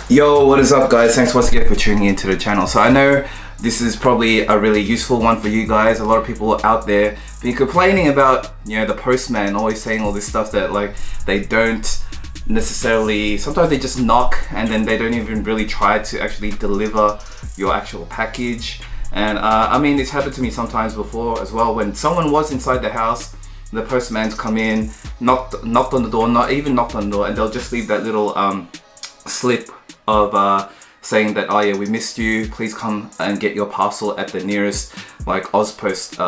Yo, what is up guys? Thanks once again for tuning into the channel. So I know this is probably a really useful one for you guys. A lot of people out there been complaining about, you know, the postman always saying all this stuff that like they don't necessarily, sometimes they just knock and then they don't even really try to actually deliver your actual package. And I mean, it's happened to me sometimes before as well, when someone was inside the house, the postman's come in, knocked on the door, not even knocked on the door, and they'll just leave that little slip of saying that, oh yeah, we missed you, please come and get your parcel at the nearest like Ozpost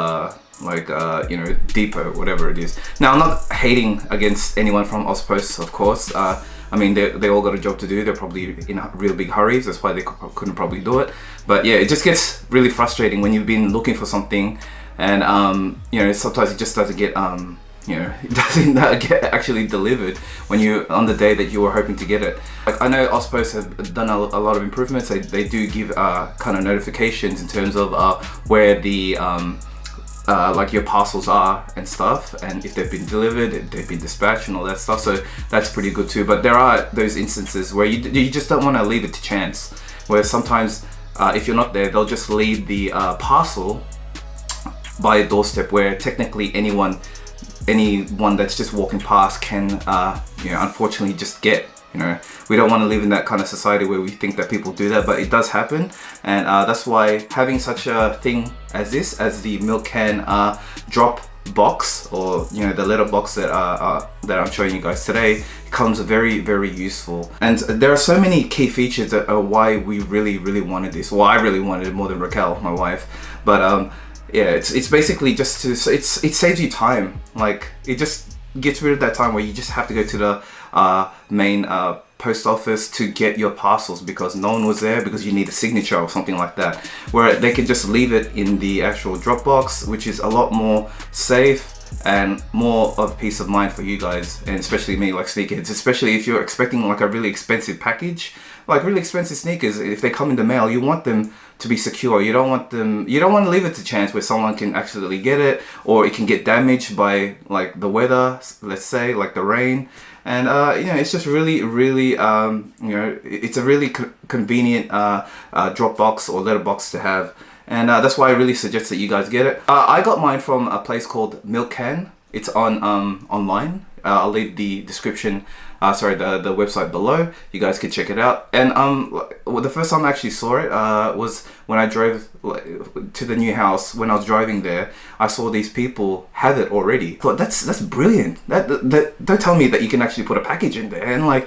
you know, depot, whatever it is. Now I'm not hating against anyone from Ozpost, of course. I mean, they all got a job to do. They're probably in real big hurries, that's why they couldn't probably do it. But yeah, it just gets really frustrating when you've been looking for something and you know, sometimes it just doesn't get you know, it doesn't get actually delivered when you on the day that you were hoping to get it. Like, I know Ozpost have done a lot of improvements. They do give kind of notifications in terms of where the like your parcels are and stuff, and if they've been delivered, if they've been dispatched and all that stuff. So that's pretty good too. But there are those instances where you just don't want to leave it to chance, where sometimes if you're not there, they'll just leave the parcel by a doorstep where technically anyone that's just walking past can you know, unfortunately just get. You know, we don't want to live in that kind of society where we think that people do that, but it does happen. And that's why having such a thing as this, as the milk can drop box, or you know, the letter box that I'm showing you guys today, becomes very, very useful. And there are so many key features that are why we really wanted this. Well, I really wanted it more than Raquel, my wife. But yeah, it's basically just to, it saves you time. Like, it just gets rid of that time where you just have to go to the main post office to get your parcels because no one was there, because you need a signature or something like that, where they can just leave it in the actual drop box, which is a lot more safe and more of peace of mind for you guys, and especially me, like sneakerheads, especially if you're expecting like a really expensive package. Like really expensive sneakers, if they come in the mail, you want them to be secure. You don't want to leave it to chance where someone can accidentally get it, or it can get damaged by like the weather, let's say like the rain. And you know, it's just really you know, it's a really convenient drop box or letter box to have. And that's why I really suggest that you guys get it. I got mine from a place called Milk Can. It's on online. I'll leave the description, sorry, the website below. You guys can check it out. And well, the first time I actually saw it was when I drove to the new house. When I was driving there, I saw these people have it already. I thought, that's brilliant. That don't tell me that you can actually put a package in there. And like,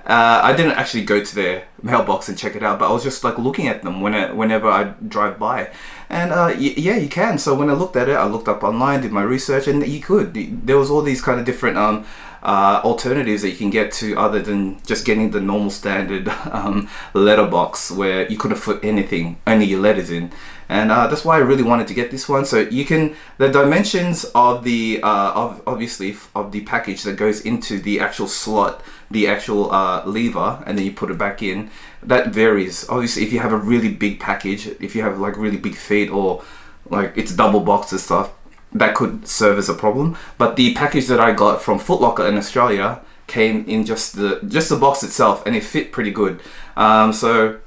I didn't actually go to their mailbox and check it out, but I was just like looking at them whenever I drive by. And yeah, you can. So when I looked at it, I looked up online, did my research, and you could. There was all these kind of different alternatives that you can get to, other than just getting the normal standard letterbox where you couldn't put anything, only your letters in. And that's why I really wanted to get this one. So you can, the dimensions of the obviously of the package that goes into the actual slot, the actual lever, and then you put it back in, that varies. Obviously, if you have a really big package, if you have like really big feet, or like it's double boxed and stuff, that could serve as a problem. But the package that I got from Foot Locker in Australia came in just the box itself, and it fit pretty good. So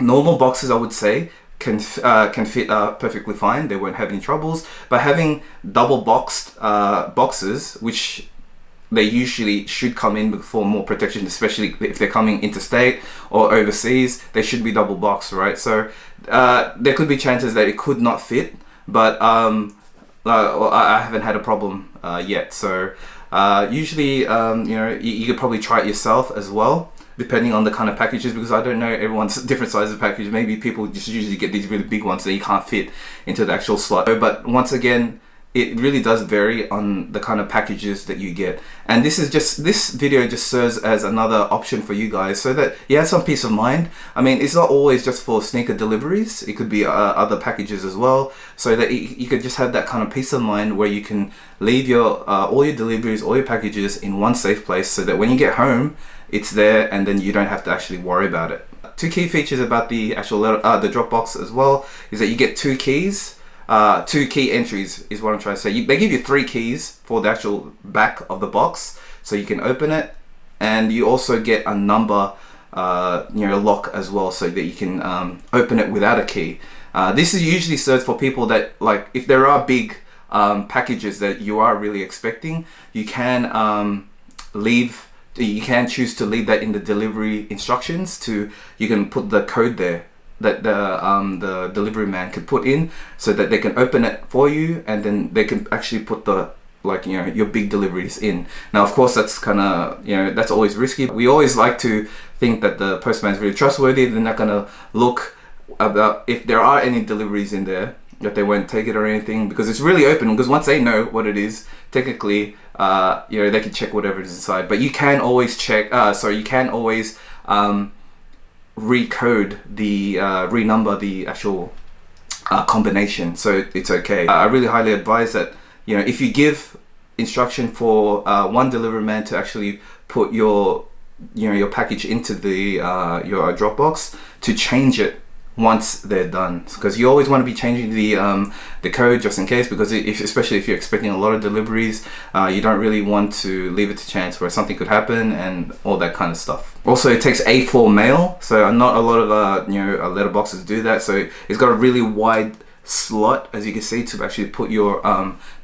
normal boxes, I would say, can fit perfectly fine. They won't have any troubles. But having double boxed boxes, which they usually should come in for more protection, especially if they're coming interstate or overseas, they should be double boxed, right? So there could be chances that it could not fit, but I haven't had a problem yet. So usually, you know, you could probably try it yourself as well, depending on the kind of packages, because I don't know everyone's different sizes of packages. Maybe people just usually get these really big ones that you can't fit into the actual slot. But once again, it really does vary on the kind of packages that you get. And this video just serves as another option for you guys, so that you have some peace of mind. I mean, it's not always just for sneaker deliveries. It could be other packages as well, so that you could just have that kind of peace of mind where you can leave your all your deliveries, all your packages in one safe place, so that when you get home, it's there, and then you don't have to actually worry about it. Two key features about the actual the Dropbox as well is that you get two keys, two key entries is what I'm trying to say. They give you 3 keys for the actual back of the box, so you can open it, and you also get a number lock as well, so that you can open it without a key. This is usually served for people that, like, if there are big packages that you are really expecting, you can choose to leave that in the delivery instructions. You can put the code there that the delivery man can put in, so that they can open it for you, and then they can actually put the your big deliveries in. Now, of course, that's kind of, that's always risky. We always like to think that the postman is really trustworthy. They're not gonna look about if there are any deliveries in there, that they won't take it or anything, because it's really open. Because once they know what it is, technically, they can check whatever is inside. But you can always check. You can always recode the renumber the actual combination, so it's okay. I really highly advise that if you give instruction for one delivery man to actually put your package into the your Dropbox, to change it once they're done, because you always want to be changing the code just in case, because especially if you're expecting a lot of deliveries, you don't really want to leave it to chance where something could happen and all that kind of stuff. Also, it takes A4 mail, so not a lot of letterboxes do that. So it's got a really wide slot, as you can see, to actually put your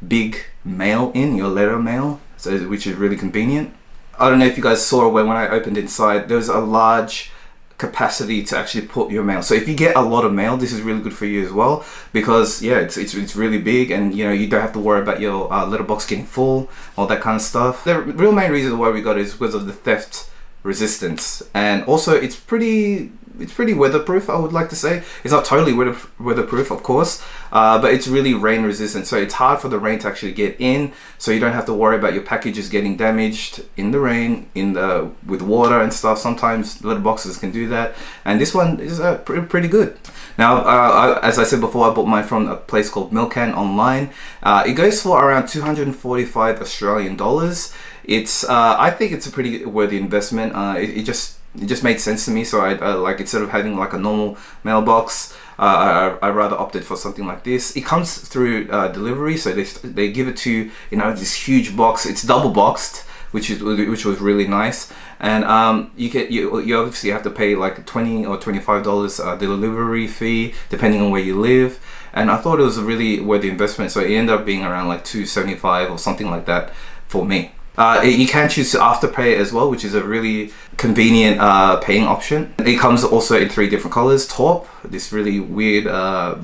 big mail in, your letter mail, so which is really convenient. I don't know if you guys saw when I opened inside, there's a large capacity to actually put your mail. So if you get a lot of mail, this is really good for you as well, because it's really big, and you don't have to worry about your letterbox getting full, all that kind of stuff. The real main reason why we got it is because of the theft resistance, and also it's pretty weatherproof. I would like to say it's not totally weatherproof, of course, but it's really rain resistant, so it's hard for the rain to actually get in, so you don't have to worry about your packages getting damaged in the rain, with water and stuff. Sometimes letterboxes can do that, and this one is pretty good. Now, as I said before, I bought mine from a place called Milkan online. It goes for around 245 Australian dollars. I think it's a pretty worthy investment. It just made sense to me, so instead of having like a normal mailbox, I rather opted for something like this. It comes through delivery, so they give it to this huge box. It's double boxed, which was really nice, and you obviously have to pay like $20 or $25 delivery fee depending on where you live. And I thought it was a really worthy investment, so it ended up being around like $275 or something like that for me. You can choose to afterpay as well, which is a really convenient paying option. It comes also in 3 different colors. Taupe, this really weird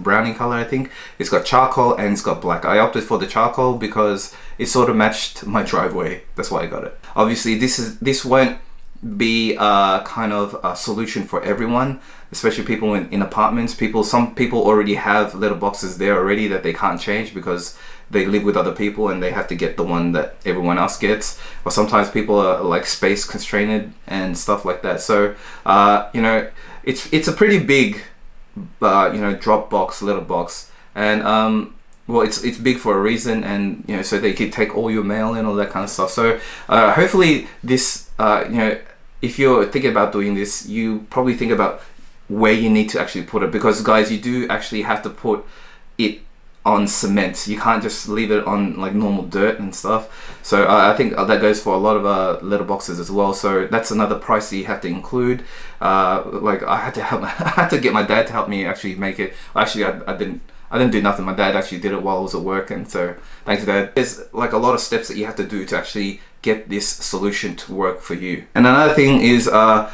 brownie color, I think. It's got charcoal and it's got black. I opted for the charcoal because it sort of matched my driveway. That's why I got it. Obviously, this won't be kind of a solution for everyone, especially people in apartments. Some people already have letterboxes there already that they can't change because they live with other people and they have to get the one that everyone else gets. Or sometimes people are like space constrained and stuff like that. So it's a pretty big Dropbox letterbox, and well, it's big for a reason, and so they can take all your mail and all that kind of stuff. So hopefully this if you're thinking about doing this, you probably think about where you need to actually put it, because guys, you do actually have to put it on cement. You can't just leave it on like normal dirt and stuff. So I think that goes for a lot of letterboxes as well. So that's another price that you have to include. Like I had to get my dad to help me actually make it. Actually, I didn't do nothing. My dad actually did it while I was at work, and so thanks, Dad. There's like a lot of steps that you have to do to actually get this solution to work for you. And another thing is, the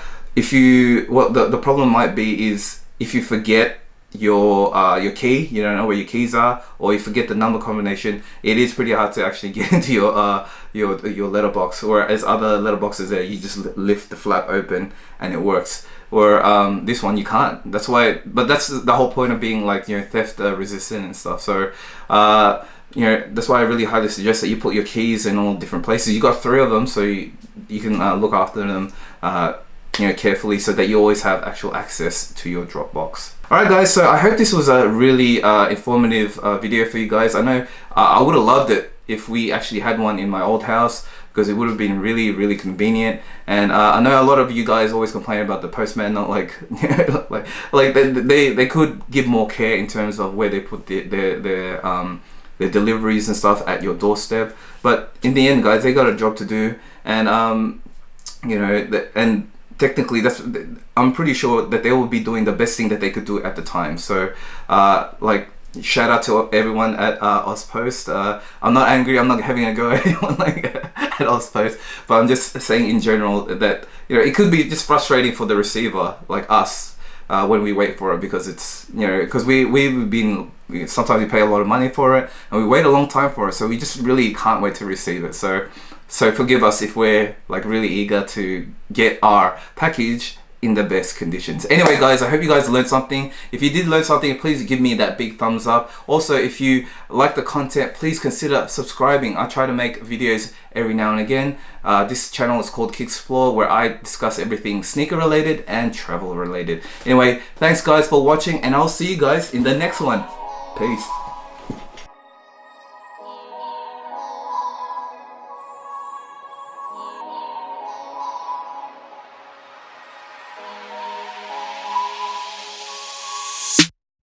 problem might be is if you forget your key, you don't know where your keys are, or you forget the number combination, it is pretty hard to actually get into your letterbox. Whereas other letterboxes there, you just lift the flap open and it works. Or this one you can't. That's why. But that's the whole point of being like theft resistant and stuff. So that's why I really highly suggest that you put your keys in all different places. You got 3 of them, so you can look after them carefully, so that you always have actual access to your Dropbox. Alright guys, so I hope this was a really informative video for you guys. I know I would have loved it if we actually had one in my old house, because it would have been really convenient. And I know a lot of you guys always complain about the postman not like like they could give more care in terms of where they put their deliveries and stuff at your doorstep. But in the end, guys, they got a job to do, and you know, and technically I'm pretty sure that they will be doing the best thing that they could do at the time. So like, shout out to everyone at Ozpost. I'm not angry, I'm not having a go at anyone like at Ozpost, but I'm just saying in general that, you know, it could be just frustrating for the receiver like us when we wait for it, because it's, you know, because sometimes we pay a lot of money for it and we wait a long time for it, so we just really can't wait to receive it. So forgive us if we're like really eager to get our package in the best conditions. Anyway, guys, I hope you guys learned something. If you did learn something, please give me that big thumbs up. Also, if you like the content, please consider subscribing. I try to make videos every now and again. This channel is called KIXPLORE, where I discuss everything sneaker related and travel related. Anyway, thanks guys for watching, and I'll see you guys in the next one. Peace.